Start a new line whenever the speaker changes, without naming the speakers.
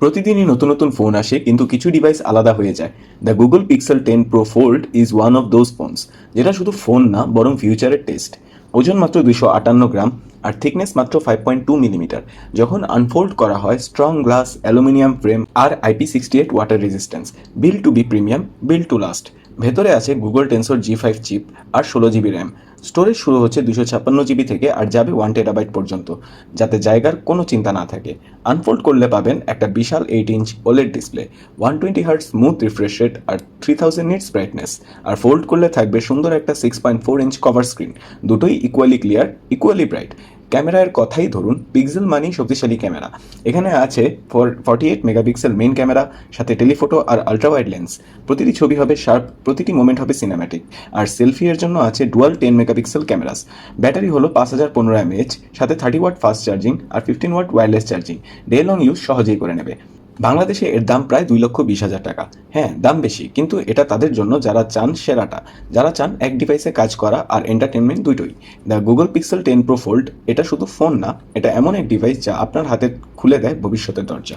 প্রতিদিনই নতুন নতুন ফোন আসে, কিন্তু কিছু ডিভাইস আলাদা হয়ে যায়। The Google pixel 10 pro fold is one of those phones, যেটা শুধু ফোন না বরং ফিউচারের টেস্ট। ওজন মাত্র 258 গ্রাম আর থিকনেস মাত্র 5.2 মিলিমিটার। যখন আনফোল্ড করা হয়, স্ট্রং গ্লাস, অ্যালুমিনিয়াম ফ্রেম আর IP68 water resistance. Build to be premium, build to last. ভেতরে আছে গুগল টেন্সর G5 চিপ আর 16 GB র্যাম। স্টোরেজ শুরু হচ্ছে 256 GB থেকে আর যাবে 1 TB পর্যন্ত, যাতে জায়গার কোনো চিন্তা না থাকে। আনফোল্ড করলে পাবেন একটা বিশাল 8 inch OLED display, 120 Hz smooth refresh rate আর 3000 নিটস ব্রাইটনেস। আর ফোল্ড করলে থাকবে সুন্দর একটা 6.4 ইঞ্চ কভার স্ক্রিন, দুটোই ইকুয়ালি ক্লিয়ার, ইকুয়ালি ব্রাইট। ক্যামেরার কথাই ধরুন, পিক্সেল মানেই শক্তিশালী ক্যামেরা। এখানে আছে 48 মেগাপিক্সেল মেইন ক্যামেরা, সাথে টেলিফোটো আর আলট্রাওয়াইড লেন্স। প্রতিটি ছবি হবে শার্প, প্রতিটি মোমেন্ট হবে সিনেম্যাটিক। আর সেলফি এর জন্য আছে ডুয়াল 10 মেগাপিক্সেল ক্যামেরাস। ব্যাটারি হলো 5015 mAh, সাথে 30 ওয়াট ফাস্ট চার্জিং আর 15 watt wireless charging. Day long use সহজেই করে নেবে। বাংলাদেশে এর দাম প্রায় 2,20,000 টাকা। হ্যাঁ, দাম বেশি, কিন্তু এটা তাদের জন্য যারা চান সেরাটা, যারা চান এক ডিভাইসে কাজ করা আর এন্টারটেনমেন্ট দুটোই। The Google pixel 10 pro fold এটা শুধু ফোন না, এটা এমন এক ডিভাইস যা আপনার হাতে খুলে দেয় ভবিষ্যতের দরজা।